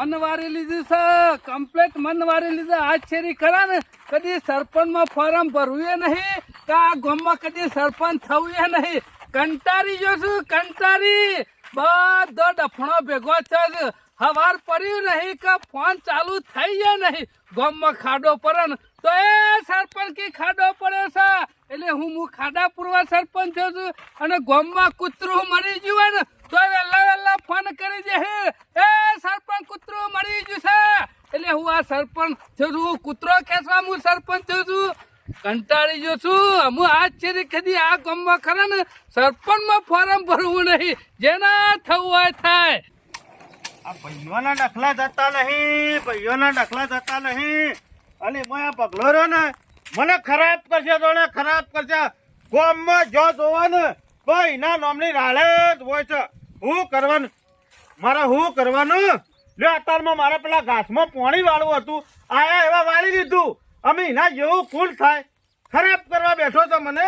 મન વારી લીધું છે, કમ્પ્લેટ મન વારી લીધું. આજ છેરી ખરા ને કદી સરપંચમાં ફોર્મ ભરવું નહીં કે આ ગામમાં કદી સરપંચ થવું નહીં. કંટારી જો છું, કંટારી. બધો ડફણો ભેગો છે. હવાર પડ્યું નહીં કે ફોન ચાલુ થઈ જાય નહીં. ગામમાં ખાડો પડે ને તો એ સરપંચ કી ખાડો પડે છે એટલે હું ખાડા પૂરવા સરપંચ થયો છું. અને ગામમાં કૂતરું મરી ગયું હોય ને તો વહેલા ફોન કરી દે એ સરપંચ કૂતરું મરી ગયું છે એટલે હું આ સરપંચ થયો છું. કૂતરો ખેંચવા હું સરપંચ થયો છું. કંટાળી જો છું. હું આજ છે કદી આ ગામમાં ખરા ને સરપંચમાં ફોર્મ ભરવું નહીં. જેના થવું હોય થાય. આ ભાઈઓના ડખલા જતા નહીં, ભાઈઓના ડખલા જતા નહીં. અને એમાં આ પગલો રહ્યો ને મને ખરાબ કરશે, તો ખરાબ કરશે. ગામમાં જો જોવા ને તો એના નામની રાળે જ હોય છે. શું કરવાનું મારે, શું કરવાનું? લે અત્યારમાં મારે પેલા ઘાસમાં પાણી વાળવું હતું, આયા એવા વાળી દીધું. અમે એના જેવું ફૂલ થાય. ખરાબ કરવા બેઠો તો મને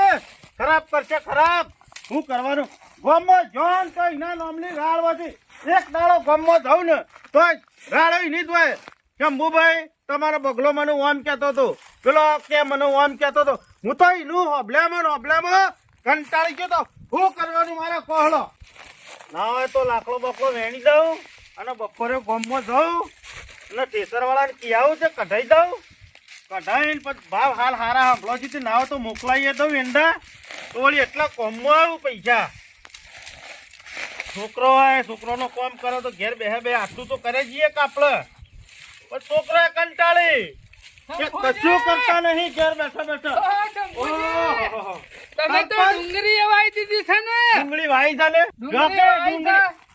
ખરાબ કરશે, ખરાબ. શું કરવાનું? ગામમાં જોન તો એના નામની રાળ હતી. એક દાડો ગામમાં જાઉં ને તો રાળ એની જ હોય. શંભુભાઈ તમારો બગલો મને ઓમ કહેતો હતો, પેલો કે મને ઓમ કહેતો હતો. હું તો એનું હોબલામાં કંટાળી ગયો તો. શું કરવાનું મારે કોહળો? ના હોય તો લાકડો બકડો વેણી દઉં અને બપોરે ગામમાં જાઉં અને ટેસરવાળાને કહેવું છે કઢાઈ દઉં. કઢાઈને પછી ભાવ હાલ હારા સાંભળો ના હોય તો મોકલાઈએ દઉં એંડા તો વળી એટલા કોમમાં આવું પૈસા. છોકરો હોય, છોકરોનો કોમ કરો તો ઘેર બે આટલું તો કરે જઈએ કે આપણે. પણ છોકરો કંટાળી કશું કરતા નહીં ઘેર બેઠા. તમે તો ડુંગળી વાઈ દીધી છે ને? ડુંગળી વાઈ છે ને?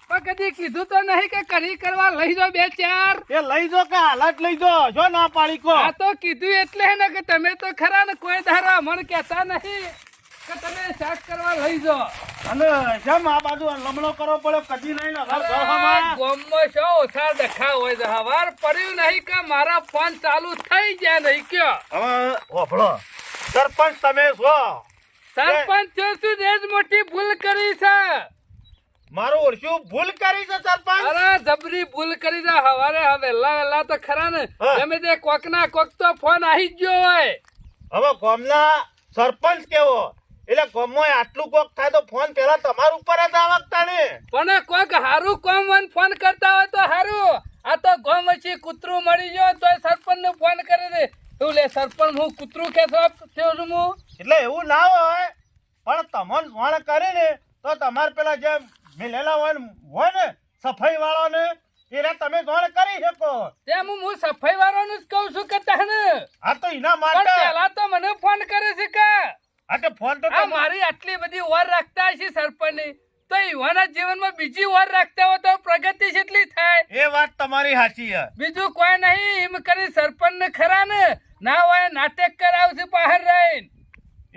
પણ કદી કીધું તો નહીં કે કરી કરવા લઈ જાઓ બે ચાર? એ લઈ જો કે હાલત લઈ જો, જો ના પાડી કો. આ તો કીધું એટલે ને કે તમે તો ખરા ને કોઈ ધારા અમને કહેતા નહીં કે તમે શાક કરવા લઈ જાઓ. અને જેમ આ બાજુ લમણો કરવો પડે કદી નહીં ને ગામમાં શો ઓછા દેખા હોય છે. હવાર પડ્યું નહીં કે મારા ફોન ચાલુ થઈ ગયા નહીં કયો. હવે હોભળો, સરપંચ તમે છો. સરપંચ છો શું દેશ મોટી ભૂલ કરી છે. મારું ઓળખ્યું ભૂલ કરી છે સરપંચ. અરે જબરી ભૂલ કરી છે. હવારે વહેલા તો ખરા ને ગમે તે કોક ના કોક તો ફોન આવી જ ગયો હોય. હવે ગામના સરપંચ કેવો એટલે ગામમાં આટલું કોક થાય તો ફોન પેલા તમારા ઉપર જ આવકતા ને. પણ કોક હારું કોમ ફોન કરતા હોય તો હારું. આ તો ગામ વચ્ચે કૂતરું મળી ગયો તો સરપંચ ને ફોન કરી દે. તું લે સરપંચ હું કૂતરું કેસો થયો છું હું. એટલે એવું ના હોય પણ તમને ફોન કરીને તો તમારે પેલા જે મિલેલા હોય ને સફાઈ વાળો ને એને તમે જોણ કરી શકો. તેમ હું સફાઈ વાળાનું જ કહું છું કે તને. હા તો એના માટે પેલા તો મને ફોન કરે છે કે હા તો ફોન તો મારી આટલી બધી વાર રાખતા હશે સરપંચ ની તો યુવાના જીવનમાં બીજી વાર રાખતા હોય તો પ્રગતિ કેટલી થાય. એ વાત તમારી સાચી છે. બીજું કોઈ નહીં એમ કરી સરપંચ ને ખરા ને ના હોય નાટક કરાવશે બહાર રહીને.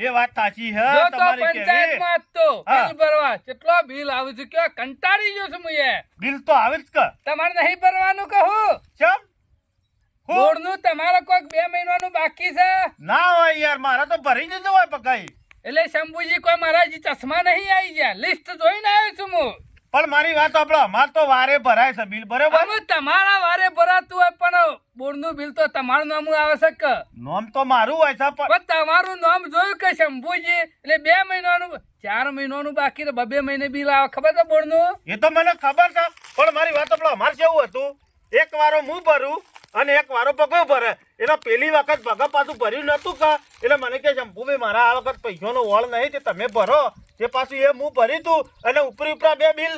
એ વાત સાચી છે તમારી. પંચાયતમાં તો બિલ ભરવા કેટલો બિલ આવે છે કે કંટાળી ગયો છું હું. બિલ તો આવે જ કે તમારે નહીં ભરવાનું કહું. ચમ બોર્ડનું તમારે કોઈક 2 મહિનાનું બાકી છે. ના હોય યાર, મારા તો ભરી દીધો હોય પકાઈ. એટલે શંભુજી કોઈ મારા જે ચશ્મા નહીં આવી ગયા. લિસ્ટ જોઈને આવ્યો છું હું. પણ મારી વાત આપણો અમાર તો વારે ભરાય છે બિલ, બરાબર? તમારા વારે ભરાતું હોય પણ બોર્ડનું બિલ તો તમારું નામ આવે છે કે નામ તો મારું હોય છે પણ તમારું નામ જોયું કે શંભુજી એટલે 2 મહિનાનું 4 મહિનાનું બાકી 2 મહિને બિલ આવે. ખબર છે બોર્ડનું? એ તો મને ખબર છે પણ મારી વાત આપણો અમારે કેવું હતું, એક વારો હું ભરું અને એક વારો પગો ભરે. એનો પેલી વખત ભગા પાછું ભર્યું નતું કે એટલે મને કે શંભુભાઈ મારા આ વખત પૈસાનો વળ નહીં તે તમે ભરો. તે પાછું એ હું ભરી તું અને ઉપરી ઉપરા 2 બિલ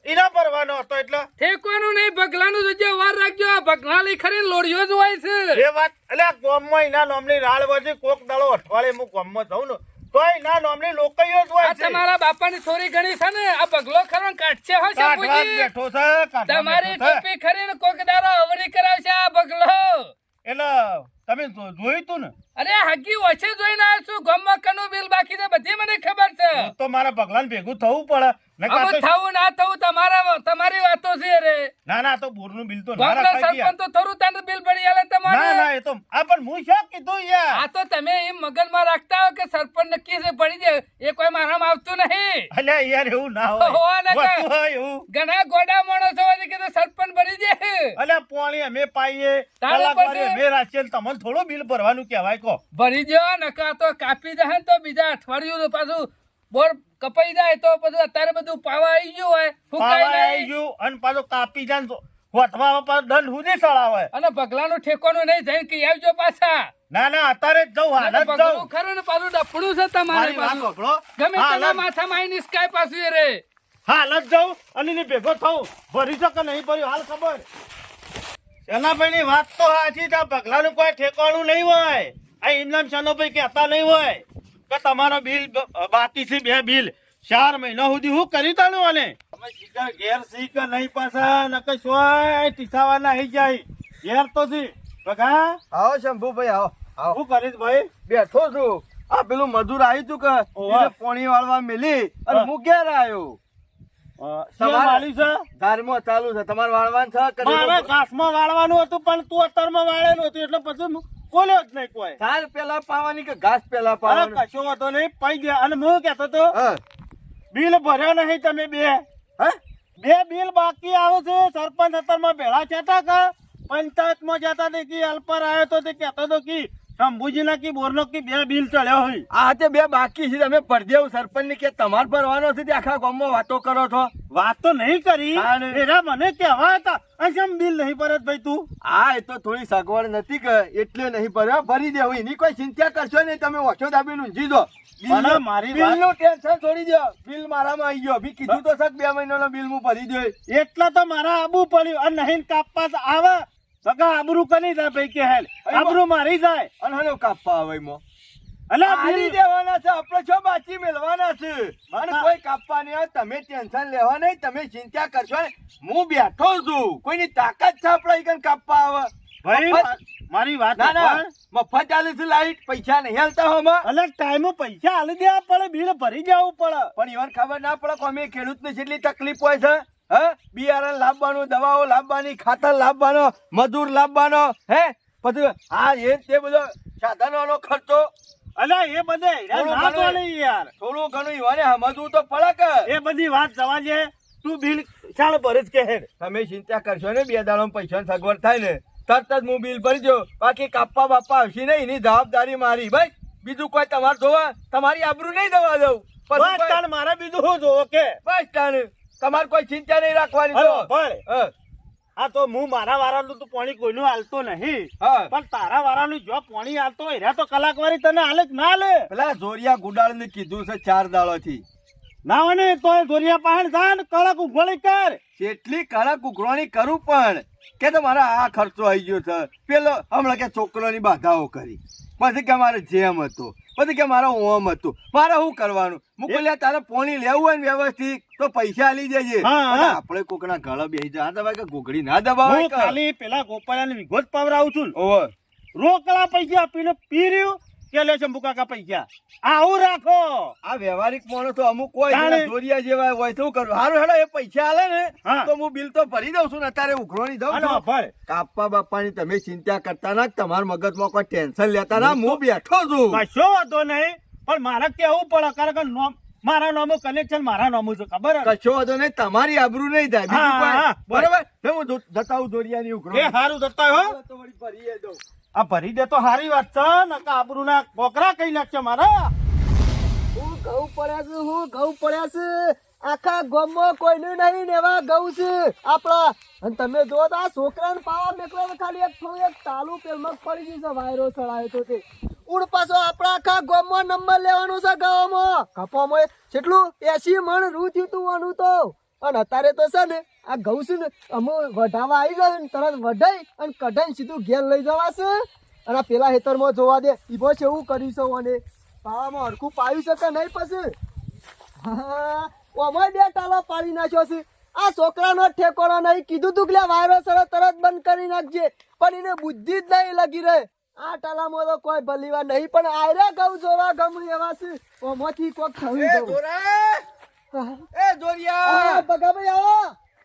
એના ભરવાનો હતો. એટલે ઠેકવાનું નહીં, ભગલાનું જો વાર રાખજો. ભગલા લઈ ખરી લોડિયો જ હોય છે. એ વાત એટલે ગામમાં એના નામની રાળ વધી કોક દાડો અઠવાડિયે હું ગામમાં જાઉં ને તો એના નામની લોકઈઓ જ હોય છે. તમારા બાપાની થોડી ઘણી છે ને આ ભગલો ખરો કાઢશે હો શંભુજી. બેઠો છે તમારી ટોપી ખરી ને કોક દાડો અવરી કરાવશે આ ભગલો. એટલે તમે જોયું તું ને? અરે હગી ઓછે જોઈને આવ્યો છું. ગામમાં કનું બિલ બાકી છે બધી મને ખબર છે. તો મારા પગલાને ભેગું થવું પડે નકર હવે આ તો- થવું ના થવું તમારી વાતો છે રે ના ના આ તો બોરનું બિલ તો ના ગામના રખાય યાર. સરપંચ તો થોડું તને બિલ ભરી આલે ના તમારે ના એ તો આ પણ હું શું કીધું યાર આ તો તમે એમ મગજમાં રાખતા હો કે સરપંચ નક્કી છે ભરી દે એ કોઈ મારામાં આવતું નહીં અલ્યા યાર એવું ના હોવા ના હોય કે. હોતું હોય એવું ઘણા ગોડા માણસો હોય છે કે તો સરપંચ ભરી દે અલ્યા પાણી અમે પાઈએ તારે કલાકવારી પછી- અમે રાખીએ ને તમને થોડું બિલ ભરવાનું કહેવાય કો ભરી દો નકા તો કાપી દે ને તો બીજા અઠવાડિયું પાછું બોર કપાઈ જાય તો પછી અત્યારે બધું પાવા આવી ગયું હોય ફૂંકાઈ પાવા આવી નહીં ગયું અને પાછો કાપી જાય ને તો વટવામાં પાછો દંડ સુધી સળાવે અને પગલાનું ઠેકોનું નહીં જઈને કે આવજો પાછા ના ના અત્યારે જ જવું હાલ જ પગલું જવું ખરું ને પાછું ડફડું છે તમારે મારી વાત પાછું. સાંભળો. ગમે હાલ તેના જ- માથામાં આવીને સ્કાય પાછું એ રે હાલ જ જવું અને એને ભેગો થવું ભરી શકે નહીં ભર્યું હાલ ખબર શેનાભાઈની વાત તો સાચી છે આ પગલાનું કોઈ ઠેકાણું નહીં હોય આ ઇમનામ શેનાભાઈ કહેતા નહીં હોય કે તમારો બિલ બાકી છે 2 બિલ 4 મહિના સુધી હું કરી તાણું આને તમે શીખર ઘેર શીખ નહીં પાછા નકર સોય ટીસાવાના આવી જાય ઘેર તો છે બગા આવો શંભુભાઈ આવો આવો શું કરીશ ભાઈ બેઠો છું આ પેલું મજૂર આવ્યું તું કે ઓવા. એને પોણી વાળવા મેલી અને હા. હું ઘેર આવ્યો શેર વાળી છે ધારમાં ચાલુ છે તમારે વાળવાનું છે કે નહીં? મારે ઘાસમાં વાળવાનું હતું પણ તું અત્યારમાં વાળેલું હતું એટલે પછી હું બોલ્યો જ નહીં કોઈ ધાર પેલા પાવાની કે ઘાસ પેલા અરે પાવાની કશો વાંધો નહીં પૈ ગયા અને હું કહેતો તો હા બિલ ભર્યો નહીં તમે હા? 2 બિલ બાકી આવે છે સરપંચ અત્યારમાં ભેળા છેટા કા પંચાયતમાં જતા તે કી અલ્પર આવ્યો તો તે કહેતો તો કી શંભુજીના કી બોરનો કી 2 બિલ ચડ્યો હોય આ તે બે બાકી છે તમે પરદેવ સરપંચ ની કે તમારે ભરવાનો છે તે આખા ગામમાં વાતો કરો છો વાત તો નહીં કરી હા ને. એરા મને કહેવા હતા અને કેમ બિલ નહીં ભરત ભાઈ તું આ એ તો થોડી સગવડ નથી કે એટલે નહીં ભર્યો ભરી દેવું એની કોઈ ચિંતા કરશો નહીં તમે ઓછો દાબીને ઊંઘી દો અને મારી વાત- બિલનું ટેન્શન છોડી દો બિલ મારામાં આવી ગયો બી કીધું તો સક 2 મહિનાનો બિલ હું ભરી દો એટલે તો મારા આબુ પડ્યું અને નહીં કાપવા તો આવે બગા આબરૂ કની જાય ભાઈ કે હેલ આબરૂ મારી જાય અને હલો કાપવા આવે એમાં અલા આલી બિલ દેવાના છે આપણે છો બાકી મેળવાના છે અને હા. કોઈ કાપવા નહીં આવે તમે ટેન્શન લેવા નહીં તમે ચિંતા કરશો ને હું બેઠો છું કોઈની તાકાત છે આપણે ઈકન કાપવા આવે ભાઈ મફત- મારી વાત ના ના સાંભળ. મફત ચાલે છે લાઈટ પૈસા નહીં હાલતા હોમાં અલગ ટાઈમે પૈસા આલી દેવા પડે બિલ ભરી જવું પડે પણ ઈવન ખબર ના પડે કે અમે ખેડૂતને કેટલી તકલીફ હોય છે હે બિયારણ લાવવાનું દવાઓ લાવવાની ખાતર લાવવાનો મજૂર લાવવાનો હે પછી હા એ તે બધો સાધનોનો ખર્ચો અલા એ બધે હેરાન થોડું ના ઘણું- ચાલે યાર થોડું ઘણું ઈવાને સમજવું તો પડે કે એ બધી વાત જવા દે તું બિલ ચાલ ભરે જ કે હેડ તમે ચિંતા કરશો ને 2 દાડો પૈસાની સગવડ થાય ને તરત જ હું બિલ ભરી દો બાકી કાપવા બાપા આવશે નહીં એની જવાબદારી મારી ભાઈ બીજું કોઈ તમારે જોવા તમારી આબરૂ નહીં દવા દઉં પછી બસ કોઈ- તાણ મારે બીજું શું જોવો કે બસ તાણ તમારે કોઈ ચિંતા નહીં રાખવાની હલો, તો. ભલે. હા, હા તો હું મારા વાળાનું તું પાણી કોઈનું હાલતો નહીં હા. પણ તારા વાળાનું જો પાણી હાલતો હોય રે તો કલાકવારી તને હાલે કે ના હાલે પેલા જોરિયા ગુડાળ ને કીધું છે 4 દાડો થી ના હોય ને તો ધોરિયા પાણ થાય ને કડક ઉઘોળી કર કેટલી કડક ઉઘરાણી કરું પણ કે તમારા આ ખર્ચો આવી ગયો છે પેલો હમણાં કે છોકરોની બાધાઓ કરી પછી કે મારે જેમ હતું પછી કે મારો ઓમ હતું મારે શું કરવાનું હું કહું લ્યા તારે પોણી લેવું હોય ને વ્યવસ્થિત તો પૈસા આલી દેજે હા, હા. અને આપણે કોકના ગળા બેસી જાય દબાય કે ઘૂઘડી ના દબાવાય હું કે. ખાલી પેલા ગોપાળાને વિગો જ પવરાવું છું ને. ઓવે. રોકડા પૈસા આપીને પી રહ્યું કે લે શંભુ કાકા પૈસા આવું રાખો આ વ્યવહારિક માણસ તો અમુક હોય જાણે. જેના જોરિયા જેવા હોય તો શું કરવું હારું હેડો એ પૈસા આલે ને હા. તો હું બિલ તો ભરી દઉં છું ને અત્યારે ઉઘરાણી દઉં અને છું ભલે. કાપવા બાપાની તમે ચિંતા કરતા ના તમારા મગજમાં કોઈ ટેન્શન લેતા ના હું બેઠો છું કશો વાંધો નહીં પણ મારે કેવું પડે કારણ કે મારા નામનું કનેક્શન મારા નામનું છે ખબર હે? કશો વાંધો નહીં તમારી આબરૂ નહીં થાય બીજું હા, કોઈ. હા, બરોબર હવે હું જતાવું દોરિયાની એ ઉઘરાણી. હારું જતા હો તો વળી ભરીએ દઉં. આ ભરી દે તો હારી વાત છે નકા આબરૂના કોકરા કઈ નાખશે મારા હું ઘઉં પડ્યા છે હું ઘઉં પડ્યા છે આખા ગામમાં કોઈનું નહીં ને એવા ઘઉં છે આપણા અને તમે જો તો આ છોકરાને પાવા મેકલો ખાલી એક થોડું એક તાલુ પેલમાં પડી ગયું છે વાયરો ચડાયો તો તે ઉડ પાછો આપણા આખા ગામમાં નંબર લેવાનું છે ગામમાં કપામાં કેટલું 80 મણ રૂ થયું તું આનું તો અને અત્યારે તો છે ને આ ઘઉં છે ને અમે વઢાવા આવી ગયો ને તરત વઢાઈ અને કઢાઈને સીધું ઘેર લઈ જવાશે અને આ પેલા ખેતરમાં જોવા દે ઈભો છે એવું કર્યું છે અને પાવામાં હરખું પાયું છે કે નહીં પછી હા ઓમાં 2 ટાલા પાડી નાખ્યો છે આ છોકરાનો ઠેકોનો નહીં કીધું તું કે લે વાયરો સરસ તરત બંધ કરી નાખજે પણ એને બુદ્ધિ જ નહીં લગી રહે આ ટાલામાં તો કોઈ ભલીવા નહીં પણ આયરા ઘઉં જોવા ગમું એવા છે ઓમાંથી કોક થયું એ ઘઉં. જોરા એ આ જોરિયા બગાભાઈ આવો.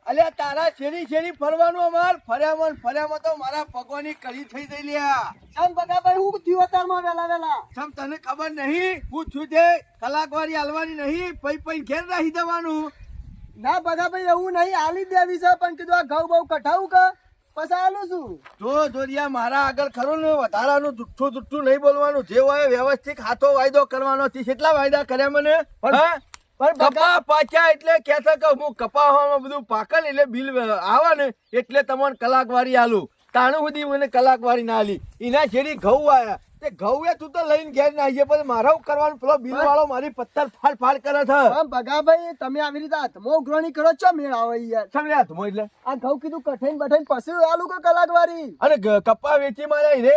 અલ્યા તારા શેરી ફરવાનું અમાર ફર્યામાં તો મારા પગવાની કળી થઈ ગઈ લ્યા આમ બગાભાઈ હું થયું અત્યારમાં વેલા સમ તને ખબર નહીં હું છું તે કલાકવારી હાલવાની નહીં પૈ ઘેર રહી જવાનું ના બગાભાઈ એવું નહીં આલી દેવી છે પણ કીધું આ ઘઉં બહુ કઢાવું કે પછી આલું છું. જો જોરિયા મારા આગળ ખરું ને વધારાનું જુઠ્ઠું નહીં બોલવાનું જે હોય વ્યવસ્થિત હાથો વાયદો કરવાનો છે કેટલા વાયદા કર્યા મને હા પણ બગા કપા પાચ્યા એટલે કે છે કે હું કપાવામાં બધું પાકલ એટલે બિલ આવે ને એટલે તમને કલાકવારી આલું તાણું સુધી મને કલાકવારી ના આલી એના જેડી ઘઉં આયા તે ઘઉં એ તું તો લઈને ઘેર ના આવીએ પણ મારે શું કરવાનું પેલો બિલ વાળો મારી પથ્થર ફાડ કરે છે આમ બગાભાઈ તમે આવી રીતે હાથમાં ઉઘરાણી કરો છો મેળ આવે યાર. સમજ્યા હાથમાં એટલે આ ઘઉં કીધું કઠાઈને બઠાઈને પછી આલુ કે કલાકવારી અને કપા વેચી મારે રે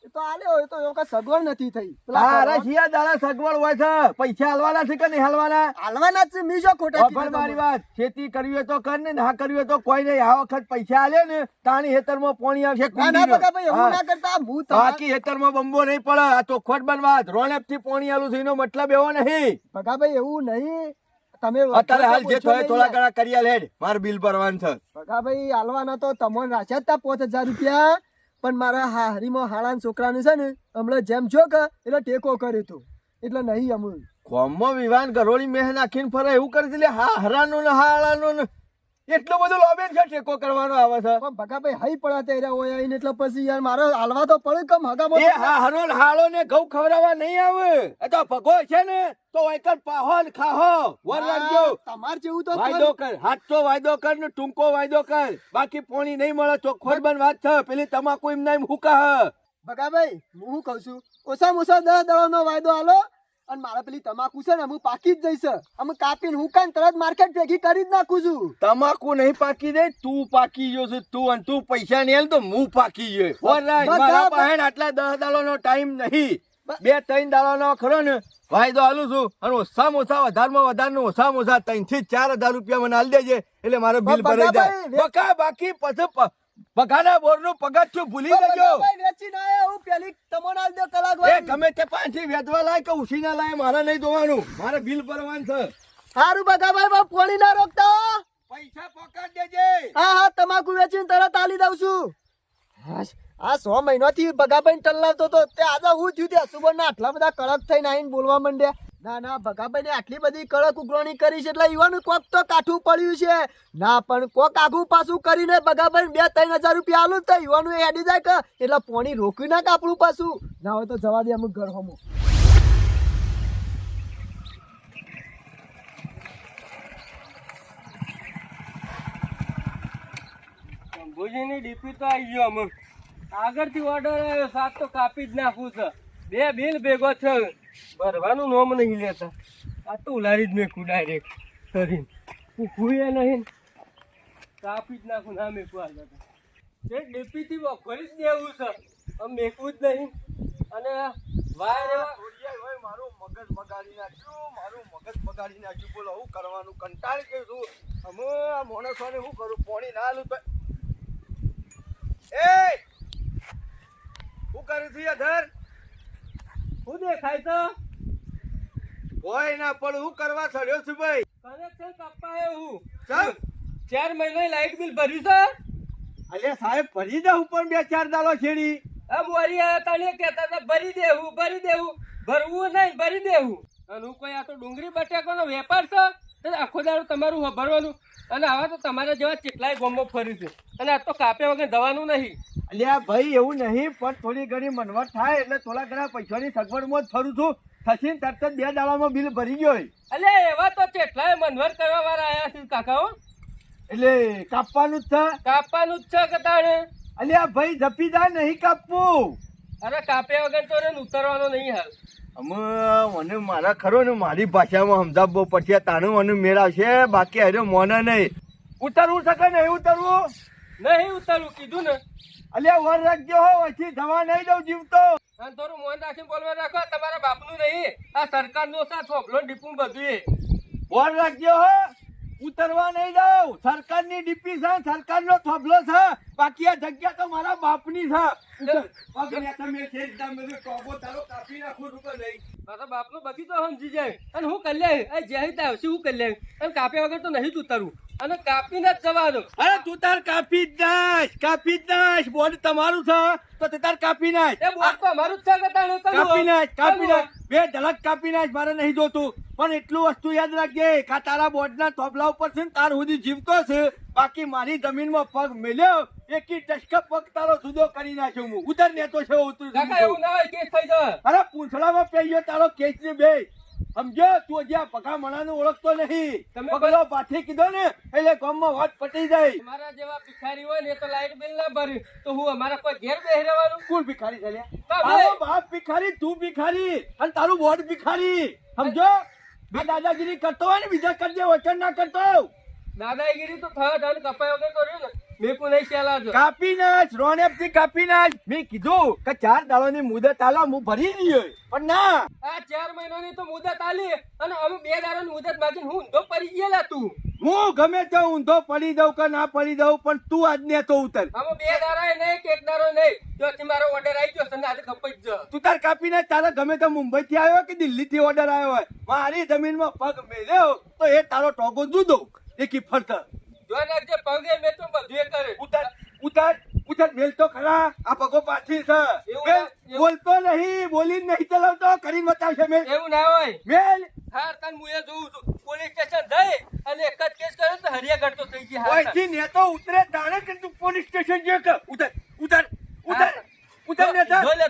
એ તો આલે હોય તો એવું કઈ સગવડ નથી થઈ. પેલા તારા કરવા- શિયા દાડા સગવડ હોય છે પૈસા હાલવાના છે કે નહીં હાલવાના હાલવાના જ છે મી જો ખોટા ખબર મારી વાત ખેતી કરવી હોય તો કર ને ના કરવી હોય તો કોઈ નહીં આ વખત પૈસા આલે ને તાણી હેતરમાં પાણી આવશે ના ના કુંડીનો. બગાભાઈ એવું હા. ના કરતા હું બાકી હેતરમાં બંબો નહીં પડે આ તો ખોટ બનવાત રોણેપ થી પાણી આલું છે એનો મતલબ એવો નહીં બગાભાઈ એવું નહીં તમે અત્યારે હાલ જે પૂછો નહીં થોડા યાર. ઘણા કર્યા લેડ માર બિલ ભરવાનું છે બગાભાઈ હાલવાના તો તમને રાખ્યા જ તા 5000 રૂપિયા પણ મારા હારીમાં હાળાના છોકરાને છે ને હમણાં જેમ જો કે એટલે ટેકો કર્યો તો એટલે નહીં અમુલ કોમમાં વિવાન ગરોળી મેહ નાખીને ફરે એવું કરે છે લે હા હરાનું ને હાળાનું ને એટલું બધું લોબેન છે ટેકો કરવાનો આવે છે પણ ભગાભાઈ હઈ પડ્યા તેરા હોય આઈને એટલે પછી યાર મારે હાલવા તો પડે કમ હગામાં એ હા હરો ને હાળો ને ઘઉં ખવડાવવા નહીં આવે એ તો ભગો છે ને તો એકર પાહો ને ખાહો વર રાખજો તમાર જેવું તો વાયદો કર હાચો વાયદો કર ને ટૂંકો વાયદો કર બાકી પોણી નહીં મળે ચોખ્ખોટ બન વાત છે પેલી તમાકુ એમ ના એમ હુકા ભગાભાઈ હું શું કહું છું ઓછામાં ઓછા 10 દડાનો વાયદો આલો અને મારા પેલી તમાકુ છે ને હું પાકી જ જઈશ અમે કાપીને હુકાઈને તરત માર્કેટ ભેગી કરી જ નાખું છું. તમાકુ નહીં પાકી દે તું પાકી ગયો છે તું અને તું પૈસા નહીં આલ તો હું પાકી ગયો ઓલરાઈટ મારા પાસે આટલા 10 દાડાનો ટાઈમ નહીં 2-3 દાડાનો ખરો ને વાયદો આલું છું અને ઓછામાં ઓછા વધારમાં વધારનું ઓછામાં ઓછા 3 થી 4000 રૂપિયા મને આલ દેજે એટલે મારો બિલ ભરાઈ જાય બકા બાકી પછી બગાના બોરનું પગથિયું ભૂલી જજો ભગાભાઈ વેચી ના આયા, હું પેલી તમને આલ દે કલાક એ વાળી. ગમે તે પાંચથી વેચવા લાય કે ઉછીના લાય મારે નહીં જોવાનું મારે બિલ ભરવાનું છે હારું ભગાભાઈ બહુ પોણી ના રોકતા હો. પૈસા પકડ દેજે હા તમાકુ વેચીને તરત આલી દઉં છું. આ 100 મહિનાથી ભગાભાઈ ટલ્લાવતો તો તે આજે હું થયું તે અસુબન ના આટલા બધા કડક થઈને આવીને બોલવા માંડ્યા. ના ના ભગાભાઈ ને આટલી બધી કડક ઉઘરાણી કરી છે એટલે યુવાનું કોક તો કાઠું પડ્યું છે. ના પણ કોક આગું પાછું કરીને ભગાભાઈ 2-3 હજાર રૂપિયા આલું તો યુવાનું હેડી જાય કે એટલે પોણી રોકી ના કાપડું પાછું ના હોય તો જવા દે અમુક ઘર હોમો. ભુજીની ડીપી તો આવી ગયો અમે આગળથી ઓર્ડર આવ્યો સાત તો કાપી જ નાખું છે 2 બિલ ભેગો છે ભરવાનું નોમ નહીં લેતા આ તો ઉલારી જ મેકું ડાયરેક્ટ કરીને ભૂખુએ નહીં કાપી જ નાખું ના મેકું આગળ તે ડીપીથી વખોરી જ દેવું છે આમ મેકવું જ નહીં અને વાયર એવા મારું મગજ બગાડી નાખ્યું બોલો હું કરવાનું કંટાળી ગયો છું અમે આ માણસોને શું કરું પોણી ના આલું તો એ શું કરું છું અધર શું દેખાય છે કોઈ ના પણ હું કરવા ચડ્યો છું ભાઈ કનેક્શન કાપવા એવું ચાલ 4 મહિના લાઇટ બિલ ભર્યું છે અલ્યા સાહેબ ભરી દઉં પણ 2-4 દાડો છેડી આ બોરી આયા તને કહેતા હતા ભરી દેવું ભરવું નહીં ભરી દેવું અને હું કોઈ આ તો ડુંગળી બટાકાનો વેપાર છે તો આખો દાડો તમારું ભરવાનું અને આવા તો તમારા જેવા કેટલાય ગોમો ફર્યું છે અને આ તો કાપ્યા વગર દવાનું નહીં અલ્યા ભાઈ એવું નહીં પણ થોડી ઘણી મનવટ થાય એટલે થોડા ઘણા પૈસાની સગવડમાં જ ફરું છું થશે તરત જ 2 દાડામાં બિલ ભરી ગયો એટલે એવા તો કેટલાય મનવર કરવા વાળા આયા છે કાકાઓ એટલે કાપવાનું જ છે કાપવાનું જ છે કે તાણે અલ્યા ભાઈ જપીદાર નહીં કાપવું અરે કાપ્યા વગર તો એને ઉતરવાનો નહીં હાલ મને મારા ખરો ને મારી ભાષામાં સમજાવવો પડશે તાનું મને મેળવશે બાકી અરે મોને નહીં ઉતરવું શકે નહીં ઉતરવું નહીં ઉતરવું કીધું ને અલ્યા વર રાખજો હો પછી જવા નહીં દઉં જીવતો અને થોડું મોન રાખીને બોલવા રાખો તમારા બાપનું નહીં આ સરકારનો સાથ હોપલો ડીપું બધું વર રાખજો હો ઉતરવા નહીં જાઉં. સરકારની ડીપી છે, સરકારનો થોભલો છે, બાકી આ જગ્યા તો મારા બાપની છે. ઉતર. પગ નેતા મેં છે એકદમ બધું ટોપો તારો કાપી નાખું છું કે નહીં? મારા બાપનો બગીચો સમજી જાય અને હું કરી લે જ્યાં આવશે હું કરી લે અને કાપ્યા વગર તો નહીં જ ઉતારું અને કાપીને જ જવાનું. અરે તું તાર કાપી જ નાખ, કાપી જ નાખ. બોર્ડ તમારું છે તો તે તાર કાપી નાખ. એ બોટ તો અમારું જ છે કે તાણે કરવું? કાપી નાખ, કાપી કરવું. નાખ. બે ધડક કાપી નાખ, મારે નહીં જોતું. પણ એટલું વસ્તુ યાદ રાખજે કે આ તારા બોર્ડના થોભલા ઉપર છે ને તાર સુધી જીવતો છે, બાકી મારી જમીનમાં પગ મેલ્યો એકી ટચકા પગ તારો જુદો કરી નાખ્યો હું. ઉતર નેતો છે ઉતર. કાકા એવું ના હોય કેસ થઈ જાય. અરે પૂંછડામાં પઈ ગયો તારો કેસ ને બે. સમજો તું હજી આ પગા મણાને ઓળખતો નહીં. તમે પગલો પાછી કીધો ને એટલે ગામમાં વાત પટી જાય. મારા જેવા ભિખારી હોય ને એ તો લાઈટ બિલ ના ભર્યું તો હું અમારા કોઈ ઘેર બેહી રહેવાનું? કોણ ભિખારી ચાલ્યા? તમે. તારો બાપ ભિખારી, તું ભિખારી અને તારું બોર્ડ ભિખારી. સમજો આ દાદાગીરી કરતો હોય ને બીજા કરજે, વચન ના કરતો. દાદાગીરી તો થયો ધાન કપાય વગર કર્યું ને મેં કોઈ નહીં ચાલાજો. કાપી નાખ, રોનેપથી કાપી નાખ. મેં કીધું કે 4 દાડોની મુદત આલો, હું ભરી દઈએ. પણ ના, આ 4 મહિનાની તો મુદત આલી અને અમે 2 દાડાની મુદત બાકી હું ઊંધો પડી ગયેલા તું. હું ગમે તે ઊંધો પડી દઉં કે ના પડી દઉં, પણ તું આજ ને તો ઉતર. અમે 2 દાડા નહીં કે 1 દાડો નહીં ત્યાંથી મારો ઓર્ડર આવી ગયો છે આજે કપાઈ જ તું તાર કાપી નાખ. તારા ગમે તે મુંબઈ થી આવ્યો કે દિલ્હી થી ઓર્ડર આવ્યો હોય, મારી જમીનમાં પગ મેલ્યો તો એ તારો ટોગો જુદો એકી ફરતા. જો નાખજે પગે મેં તો બધું કરે. ઉતર ઉતર ઉતર. મેલ તો ખરા, આ પગો પાછી છે. એવું મેલ ના- બોલતો નહીં, બોલી નહીં ચલાવતો, કરીને બતાવશે મેલ. એવું ના હોય. મેલ હાર તાન હું એ જોઉં છું પોલીસ સ્ટેશન જઈ અને એક જ કેસ કર્યો તો હરિયા ગઢતો થઈ ગઈ. હાર તાન. ઓયથી નેતો ઉતરે તાણે કે તું પોલીસ સ્ટેશન જે કર. ઉતર ઉતર ઉતર ઉતર નેતા. જો લે,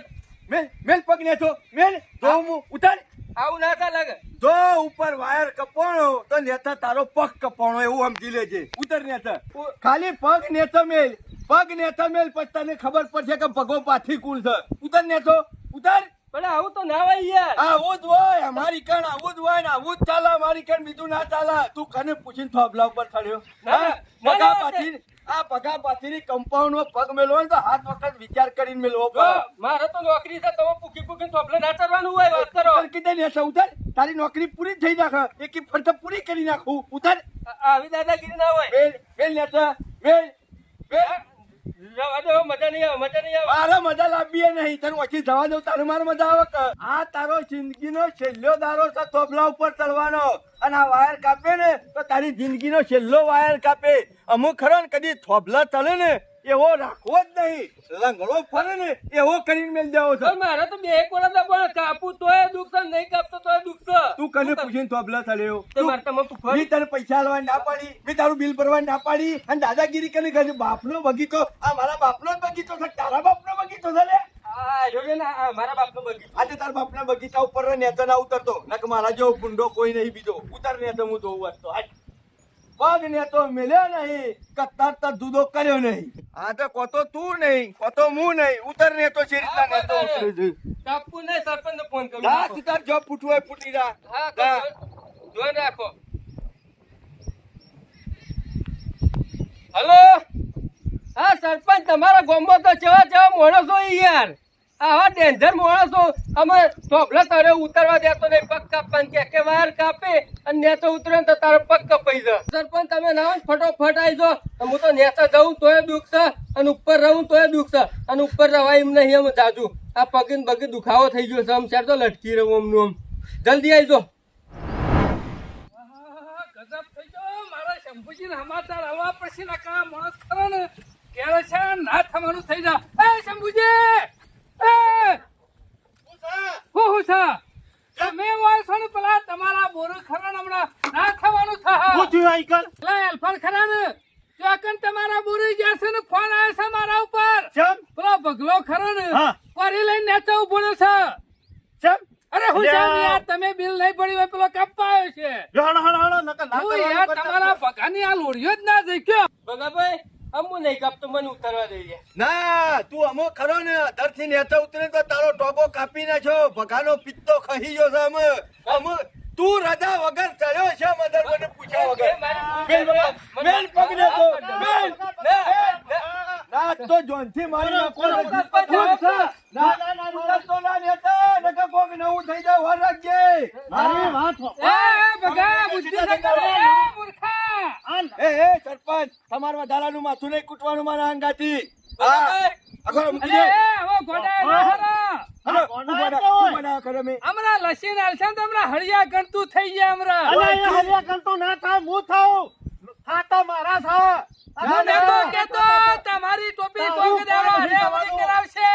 મેલ મેલ પગ નેતો મેલ. જો હું ઉતર. આવું ના ચાલે. જો ઉપર વાયર કપાણો તો નેતા તારો પગ કપાણો એવું સમજી લેજે. ઉતર નેતા. ખાલી પગ નેતો મેલ, પગ નેતો મેલ, પછી તને ખબર પડશે કે પગો પાછી કુલ છે. ઉતર નેતો ઉતર. પણ આવું તો ના હોય યાર. આવું જ હોય અમારી કણ, આવું જ હોય ને આવું જ ચાલે અમારી કણ, બીજું ના ચાલે. તું કને પૂછીને થોભલા ઉપર ચડ્યો? ના, હા? ના, પગા ના, પાછી આ પગા પાથીની કમ્પાઉન્ડ માં પગ મેળવો ને તો હાથ વખત વિચાર કરીને મેળવો જો, મારે તો નોકરી છે તમે પૂકી પૂકી થોભલે ના ચડવાનું હોય. વાત કરો. કીધે ને ઉતર. તારી નોકરી પૂરી થઈ નાખે, એકી ફરતે પૂરી કરી નાખું. ઉતર. આવી દાદાગીરી ના હોય. મેલ મેલ નેતા મેલ મેલ. જવા દો, મજા નહીં આવે, મજા નહીં આવે. મારે મજા લાવીએ નહીં, તને ઓછી જવા દઉં તારે મારે મજા આવે કે? આ તારો જિંદગીનો છેલ્લો દારો છે થોભલા ઉપર ચડવાનો, અને આ વાયર કાપે ને તો તારી જિંદગીનો છેલ્લો વાયર કાપે. અમુક ખરો ને કદી થોભલા ચડે ને એવો રાખવો જ નહીં, લંગડો ફરે ને એવો કરીને મેલ દેવો છે. પણ મારે તો બે કોલા દબાણ કાપું તોય દુઃખ છે, નહીં કાપતો તોય દુઃખ છે. તું કને પૂછીને થોભલા ચડ્યો? તો મારે તમે પૂછવા મેં તને પૈસા આલવાની ના પાડી, મેં તારું બિલ ભરવાની ના પાડી, અને દાદાગીરી કરી કરી. બાપનો બગીચો, આ મારા બાપનો જ બગીચો છે, તારા બાપનો બગીચો છે લે. આ જોજે ને, આ મારા બાપનો બગીચો. આજે તારા બાપના બગીચા ઉપર નેતો ના ઉતરતો, નક મારા જેવો ભૂંડો કોઈ નહીં બીજો. ઉતર નેતો હું જોઉં વાત તો. હાલ. પગ નેતો મેલ્યો નહીં, કત્તાર તર જુદો કર્યો નહીં. આ તો કોતો તું નહીં, કોતો હું નહીં. ઉતર નેતો છે રીતના નેતો ઉતરે છે. કાપવું નહીં, સરપંચને ફોન કરું. જા તું તાર જો ફૂટવું હોય ફૂટી જા. હા, જા. જોઈ રાખો. હલો, હા સરપંચ, તમારા ગામમાં તો કેવા કેવા માણસો છે યાર. આવા ડેન્જર માણસો. અમે થોભલા તારે ઉતરવા દેતો નહીં, પગ કાપવાનું કે વાર કાપે અને નેતો ઉતરે ને તો તારો પગ કપાઈ જાય. સરપંચ તમે ના હોય ને ફટોફટ આવી જાઓ. હું તો નેતા જઉં તોય દુઃખ છે અને ઉપર રહું તોય દુઃખ છે, અને ઉપર રવાય એમ નહીં એમ જાજુ. આ પગે ને બગે દુખાવો થઈ ગયો છે, આમ શેર તો લટકી રહું આમનું આમ. જલ્દી આવી જાઓ. ગજબ થઈ ગયો. મારા શંભુજીને સમાચાર આવવા પછી ના કા માણસ ખરો ને ક્યારે છે ના થવાનું થઈ જા. એ શંભુજી, એ હું છે તમે વાળશો ને પેલા તમારા બોરો ખરા ને હમણાં ના થવાનું શું થયું આઈકલ? પેલા એલ્ફર ખરા ને ચોકન તમારા બોરી જશે ને ફોન આવ્યો છે મારા ઉપર. ચમ પેલો ભગલો ખરો ને હા. કોરી લઈને નેચા ઉભો છે. ચમ અરે હું લ્યા. જાણ યાર, તમે બિલ નહીં ભર્યું હોય પેલો કપ્પા આવ્યો છે. હણ હણ હણ નકર ના હું યાર કરવાનું તમારા ભગાની આ લોડિયો જ ના દેખ્યો. બગાભાઈ, અમુ નહીં કાપતો, મને ઉતરવા દઈ દે. ના તું અમો ખરો ને અધરથી નેતો ઉતરે તો તારો ટોગો કાપી નાખ્યો. ભગાનો પિત્તો ખહી ગયો છે અમે. અમે તું રજા વગર ચડ્યો છે મધર મને પૂછ્યા વગર. મેલ બાબા, મેલ પગ નેતો મેલ. ના તો જોનથી મારી નાખો. ના ઉતરતો ના નેતા, નકર કોક નવું થઈ જાય વાર રાખજે. મારી વાત હો. એ ભગા બુદ્ધિ ન કરે, એ મૂર્ખા. એ સરપંચ તમારા વધારાનું માથું નહીં કૂટવાનું મારા અંગાથી. હા આગળ મૂકી અરે દે. હવે ગોડા ના હરો. હાલો, ઊભા રહો, ઊભા રહો, ખરે મેં. હમણાં લસીને આલશે ને તો હમણાં હળિયા ગણતું થઈ ગયા હમણાં. અલે એ હરિયા કંટો ના થાય હું થાઉં ખાતા મારા થા હું નતો કહેતો, તમારી ટોપી કોક દેવો હરિયાવળી કરાવશે.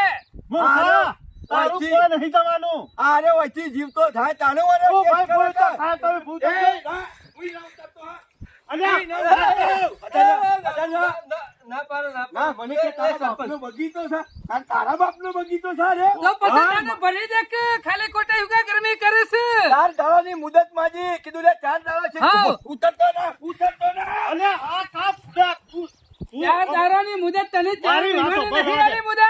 મૂર્ખા, તારું વાંચી. કોઈ નહીં જવાનું અરે વચ્ચે જીવતો થાય તાનો વારે ઓ કેસ ભાઈ કરો બોલતા છો. થાય તમે ભૂત એ, છો. ના, ઉઈ રાવ કરતો હા. અલ્યા, ના પાડો ના ના, મને કે તારા બાપનો બગીચો છે. આ તારા બાપનો બગીચો છે રે. તો પછી તને ભરી દે કે ખાલી ખોટા યુગા ગરમી કરે છે. 4 દાડાની મુદત માંજી કીધું લે 4 દાડા છે. હા. ઉતરતો ના. અલ્યા, આ કાપ ફૂટા. ચાર દાડાની મુદત તને ચાર મારી વાત મહિનાની સાંભળો. નહીં આલી મુદત.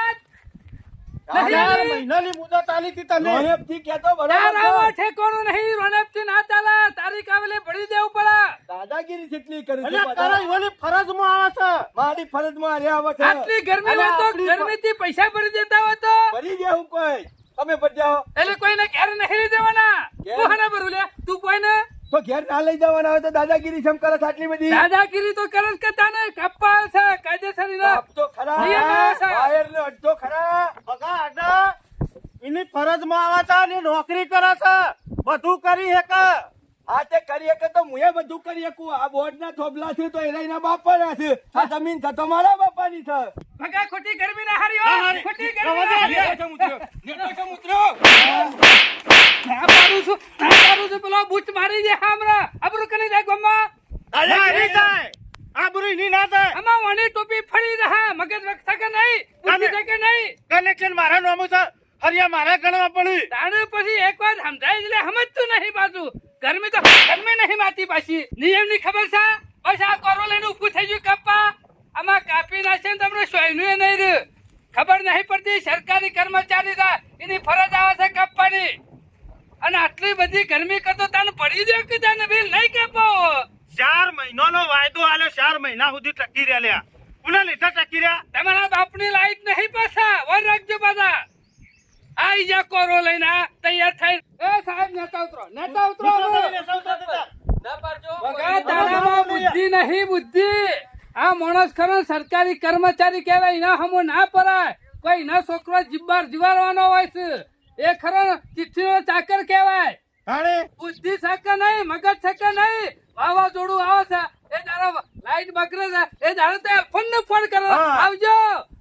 નહીં ચાર આલી. મહિનાની મુદત આલી હતી તને રોનેપથી કહેતો બરાબર તારામાં છે. ઠેકોણું નહીં, રોનકથી ના ચાલે. તારી કાવલે ભરી દેવું પડે. દાદાગીરી જેટલી કરી છે અલ્યા, બધા. તારા ઈવાની ફરજમાં આવે છે મારી ફરજમાં હારે આવે છે. આટલી ગરમી હોય તો આટલી ગરમીથી પૈસા ભરી દેતા હોય તો ભરી દેવું કોઈ તમે બજાવો એટલે કોઈને ઘેર નહીં લઈ જવાના. ઘેર? હું હના ભરું લે? તું કોઈને તો ઘેર ના લઈ જવાના હોય તો દાદાગીરી શમ કરે છે આટલી બધી. દાદાગીરી તો કરે જ કે તાને કપ્પા છે કાયદેસર ઈના. બાપ તો ખરા નિયમ આવે છે. વાયરને અડધો ખરા. બગા આડા એની ફરજમાં આવે છે અને નોકરી કરે છે બધું કરી શકે આ તે કરી શકે તો મુએ બધું કરી શકું. આ બોર્ડના થોભલા છે તો એના બાપાના છે. આ જમીન છે તો મારા બાપાની છે. ભગા ખોટી ગરમી ના હારી ના હો. હારી. ખોટી રવા ગરમી દે. ના હારી. ના પાડું છું પેલો બૂચ મારી દે હામરા. આબરૂ કરી દે ગોમાં. અલ્યા, નહીં થાય આ બુરી ની ના થાય આમાં ઓની ટોપી ફરી રહા. મગજ વખત કે નહીં, બુદ્ધિ છે કે નહીં. કનેક્શન મારા નામું છે હરિયા મારા ગણવા પડી તાણે પછી એક વાર સમજાય એટલે સમજતું નહીં પાછું. ગરમી તો ગરમી નહીં માતી પાછી. નિયમની ખબર છે? બસ આ કોરો લઈને ઊભું થઈ ગયું કપ્પા. આમાં કાપી નાખશે ને તમને સોયનું નહીં રહ્યું. ખબર નહીં પડતી સરકારી કર્મચારી છે એની ફરજ આવે છે કાપવાની. અને આટલી બધી ગરમી કરતો તને પડી દે કે તને બિલ નહીં કાપો. 4 મહિનાનો વાયદો આલ્યો 4 મહિના સુધી ટકી રહ્યા કોના લીધા ટકી રહ્યા તમારા બાપની લાઈટ નહીં પાછા. વર રાખજો પાછા. આઈ જા કોરો લઈને આ તૈયાર થઈ. એ સાહેબ નેતા ઉતરો, નેતા ઉતરો. ના પાડજો વગા તારામાં બુદ્ધિ નહીં, બુદ્ધિ. આ માણસ ખરો સરકારી કર્મચારી કહેવાય. એના હમો ના પરાય. કોઈ ના છોકરો જીવાડવાનો હોય છે. એ ખરો ચિઠ્ઠીનો ચાકર કહેવાય. તાણે બુદ્ધિ શકે નહીં, મગજ શકે નહીં. વાવાઝોડું આવે છે એ તારા લાઈટ બગડે છે એ તારે તો ફોન ને ફોન કરો. હા. આવજો.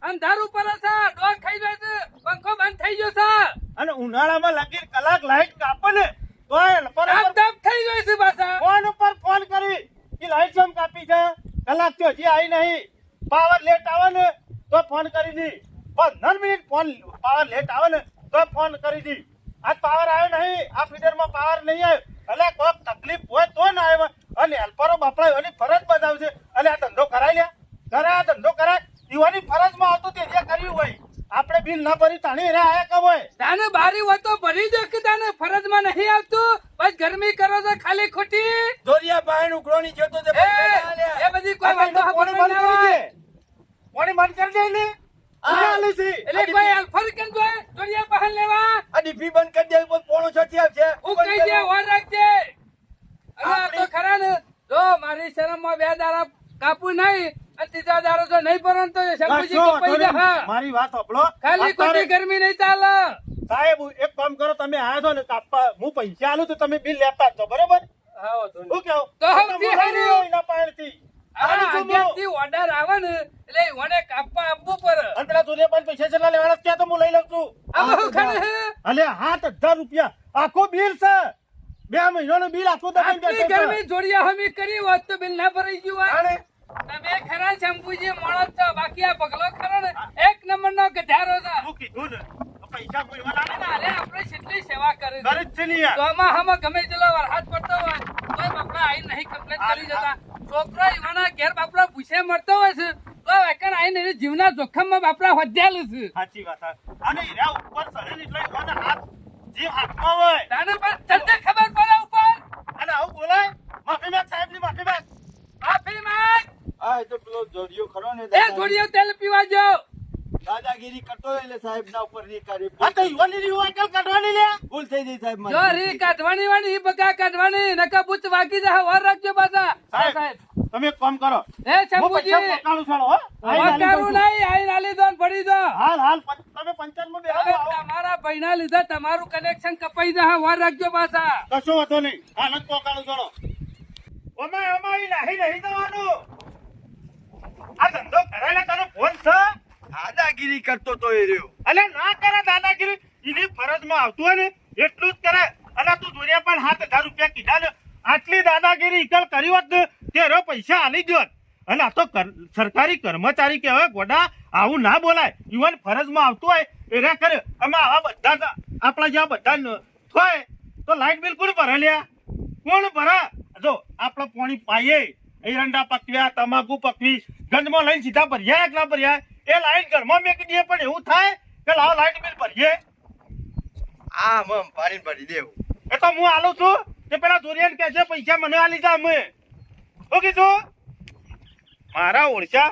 અંધારું પડે છે, ડોક ખાઈ જાય છે, પંખો બંધ થઈ ગયો છે, અને ઉનાળામાં લાગી કલાક લાઈટ કાપે ને તોય તાપ તાપ થઈ ગયો છે પાછા. ફોન ઉપર ફોન કરી કે લાઈટ કેમ કાપી છે કલાક તો હજી આવી નહીં પાવર લેટ આવે ને તો ફોન કરી દી 15 મિનિટ ફોન પાવર લેટ આવે ને તો ફોન કરી દી આજ પાવર આવ્યો નહીં આ ફીડરમાં પાવર નહીં આવ્યો એટલે કોઈક તકલીફ હોય તો ના આવે અને હેલ્પરો બાપડા એની ફરજ બજાવશે એટલે આ ધંધો કરાય લ્યા કરે આ ધંધો કરાય ઈવાની ફરજમાં આવતું તે જે કર્યું હોય આપણે બિલ ના ભરી તાણી રે આયા કમ હોય તાને બારી હોય તો ભરી દો કે તાને ફરજમાં નહીં આવતું. બસ ગરમી કરો છો ખાલી ખોટી. દોરિયા બહાર ઉઘરોણી જોતો તે એ બધી કોઈ વાતો પાણી ખબર બંધ ના કરી હોય. દે પાણી બંધ કરી દે ને આલે છે એટલે કોઈ અલ્ફર કેમ જોય દોરિયા બહાર લેવા. આ ડીપી બંધ કરી દે ઉપર પોણો છથી આવશે. હું કહી દે વાર રાખજે. અને આ તો ખરા ને જો મારી શરમમાં 2 દાડા કાપું નહીં અને 3જા દાડા જો નહીં ભરો ને તો શંભુજી કપાઈ જાય. મારી વાત સાંભળો ખાલી ખોટી ગરમી નહીં ચાલે. સાહેબ એક કામ કરો તમે આયા છો ને કાપવા હું પૈસા આલું તો તમે બિલ લેતા જ છો બરોબર આવો તો શું કેવું તો હવથી હાર્યું. એના પાસેથી. આ આગળથી ઓર્ડર આવે ને એટલે ઈવોને કાપવા આપવું પડે. અને પેલા દુનિયા પણ પૈસા કેટલા લેવાના છે ત્યાં તો હું લઈ લઉં છું આમાં શું ખરું હે? અલે 7,000 રૂપિયા આખું બિલ છે 2 મહિનાનું બિલ આખું તમે આટલી ગરમી જોડિયા હમી કરી હોત તો બિલ ના ભરાઈ ગયું હોય. અને તમે ખરા શંભુજી માણસ છો. બાકી આ પગલો ખરો ને એક નંબરનો ગધારો છે. હું કીધું ને તો પૈસા કોઈ વાળા અને આને આપણે કેટલી સેવા કરી છે. કરે જ છે ને યાર તો આમાં હામાં ગમે તેટલો વરસાદ પડતો હોય તોય બાપડા આઈને નહીં કમ્પ્લેટ કરી જતા. છોકરો ઈવાના ઘેર બાપડા પૂછે મળતો હોય છે તો એકણ આઈને એની જીવના જોખમમાં બાપડા વધ્યાલું છે. સાચી વાત છે. અને એના ઉપર ચડે એટલે એના હાથ જીવ હાથમાં હોય તાને પણ તને ખબર પડે ઉપર અને આવું બોલાય માફી માંગ સાહેબની માફી માંગ માફી માંગ. આ એ તો પેલો જોડિયો ખરો ને એ જોડિયો તેલ પીવા જાઓ. દાદાગીરી કરતો હોય એટલે સાહેબ ના ઉપર ની કરી આ તો યુવાની રીવાકલ કાઢવાની લે ભૂલ થઈ ગઈ સાહેબ જો મારી. રી કાઢવાની વાળી ઈ બગા કાઢવાની નકા બુચ વાગી જાય વાર રાખજો પાછા. સાહેબ. સાહેબ તમે એક કામ કરો એ હું પૈસા શંભુજી પકાડું છું, હો આઈને આલી દઉં વકારું છું. નહીં આઈને આલી દો ને ભરી દો હાલ તમે પંચાયતમાં બેહો, હવે આવો. તમારા ભાઈના લીધે તમારું કનેક્શન કપાઈ જાય વાર રાખજો પાછા કશો વાંધો નહીં હાલ જ પકાડું ચલો ઓમાય નહીં જવાનું આ ધંધો કરાયેલા તને ફોન છે દાદાગીરી કરતો તો એ રહ્યો. અલે ના કરે દાદાગીરી એની ફરજમાં આવતું હોય ને એટલું જ કરે અને તું જોડે પણ 7,000 રૂપિયા કીધા ને આટલી દાદાગીરી ઈકલ કરી હોત ને તેરો પૈસા આલી ગયો અને આ તો સરકારી કર્મચારી કહેવાય ગોડા આવું ના બોલાય ઈવન ફરજમાં આવતું હોય એના કરે અમે આવા બધા આપણા જેવા બધા થાય તો લાઇટ બિલ કોણ ભરે લ્યા કોણ ભરે જો આપણે પાણી પાઈએ એરંડા પકવ્યા તમાકુ પકવી ગંજમાં લઈને સીધા ભર્યા કે ના ભર્યા એ લાઈટ ઘરમાં મેકી દઈએ પણ એવું થાય કે લાવો લાઈટ બિલ ભરીએ આ મમ પાડીને ભરી દેવું. એ તો હું આલું છું તે પેલા જોરિયાને કહે છે પૈસા મને આલી જા અમે શું કીધું મારા ઓળશા